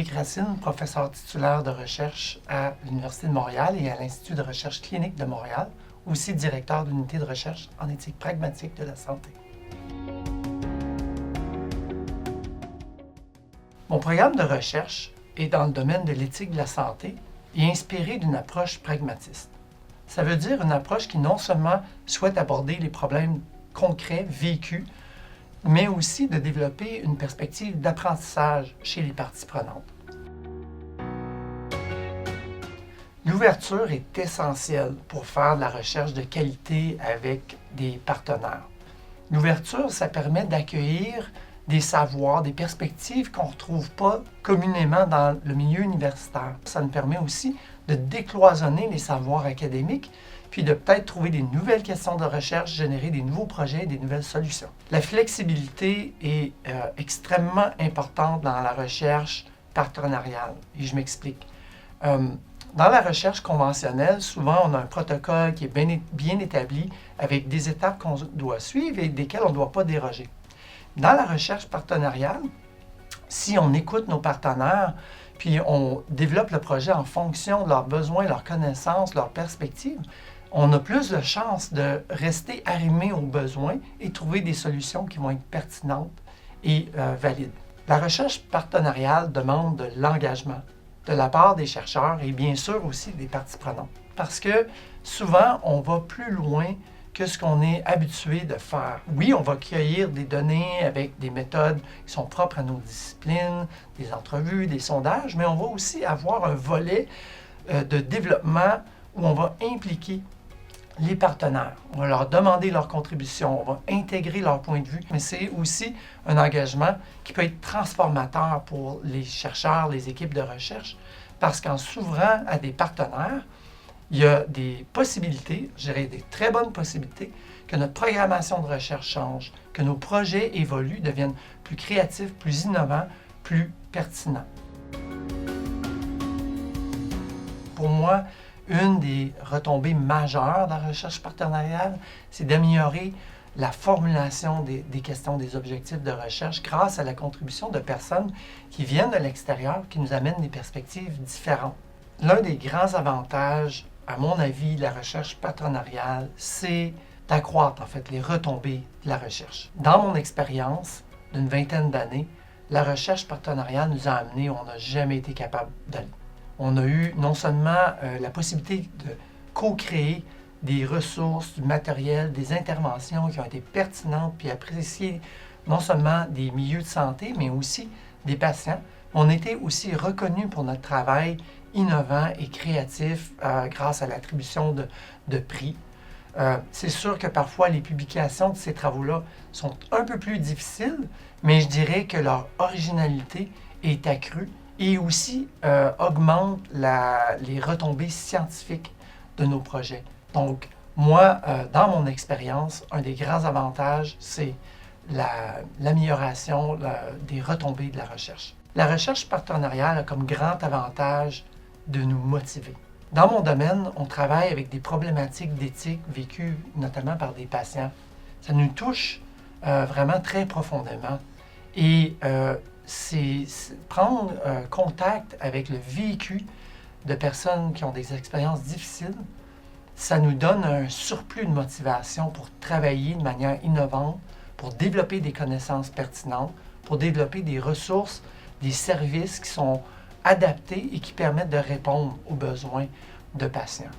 Éric Racine, professeur titulaire de recherche à l'Université de Montréal et à l'Institut de recherche clinique de Montréal, aussi directeur de l'unité de recherche en éthique pragmatique de la santé. Mon programme de recherche est dans le domaine de l'éthique de la santé et inspiré d'une approche pragmatiste. Ça veut dire une approche qui non seulement souhaite aborder les problèmes concrets, vécus, mais aussi de développer une perspective d'apprentissage chez les parties prenantes. L'ouverture est essentielle pour faire de la recherche de qualité avec des partenaires. L'ouverture, ça permet d'accueillir des savoirs, des perspectives qu'on ne retrouve pas communément dans le milieu universitaire. Ça nous permet aussi de décloisonner les savoirs académiques, puis de peut-être trouver des nouvelles questions de recherche, générer des nouveaux projets, des nouvelles solutions. La flexibilité est extrêmement importante dans la recherche partenariale, et je m'explique. Dans la recherche conventionnelle, souvent, on a un protocole qui est bien établi avec des étapes qu'on doit suivre et desquelles on ne doit pas déroger. Dans la recherche partenariale, si on écoute nos partenaires, puis on développe le projet en fonction de leurs besoins, leurs connaissances, leurs perspectives, on a plus de chances de rester arrimé aux besoins et trouver des solutions qui vont être pertinentes et valides. La recherche partenariale demande de l'engagement de la part des chercheurs et bien sûr aussi des parties prenantes. Parce que souvent, on va plus loin que ce qu'on est habitué de faire. Oui, on va cueillir des données avec des méthodes qui sont propres à nos disciplines, des entrevues, des sondages, mais on va aussi avoir un volet de développement où on va impliquer les partenaires. On va leur demander leur contribution, on va intégrer leur point de vue, mais c'est aussi un engagement qui peut être transformateur pour les chercheurs, les équipes de recherche, parce qu'en s'ouvrant à des partenaires, il y a des possibilités, je dirais des très bonnes possibilités, que notre programmation de recherche change, que nos projets évoluent, deviennent plus créatifs, plus innovants, plus pertinents. Pour moi, une des retombées majeures de la recherche partenariale, c'est d'améliorer la formulation des questions, des objectifs de recherche grâce à la contribution de personnes qui viennent de l'extérieur, qui nous amènent des perspectives différentes. L'un des grands avantages, à mon avis, de la recherche partenariale, c'est d'accroître en fait les retombées de la recherche. Dans mon expérience d'une vingtaine d'années, la recherche partenariale nous a amenés où on n'a jamais été capable d'aller. On a eu non seulement la possibilité de co-créer des ressources, du matériel, des interventions qui ont été pertinentes puis appréciées non seulement des milieux de santé, mais aussi des patients. On était aussi reconnus pour notre travail innovant et créatif grâce à l'attribution de prix. C'est sûr que parfois les publications de ces travaux-là sont un peu plus difficiles, mais je dirais que leur originalité est accrue et aussi augmente les retombées scientifiques de nos projets. Donc, moi, dans mon expérience, un des grands avantages, c'est l'amélioration des retombées de la recherche. La recherche partenariale a comme grand avantage de nous motiver. Dans mon domaine, on travaille avec des problématiques d'éthique vécues notamment par des patients. Ça nous touche vraiment très profondément. Et c'est prendre contact avec le vécu de personnes qui ont des expériences difficiles, ça nous donne un surplus de motivation pour travailler de manière innovante, pour développer des connaissances pertinentes, pour développer des ressources, des services qui sont adaptés et qui permettent de répondre aux besoins de patients.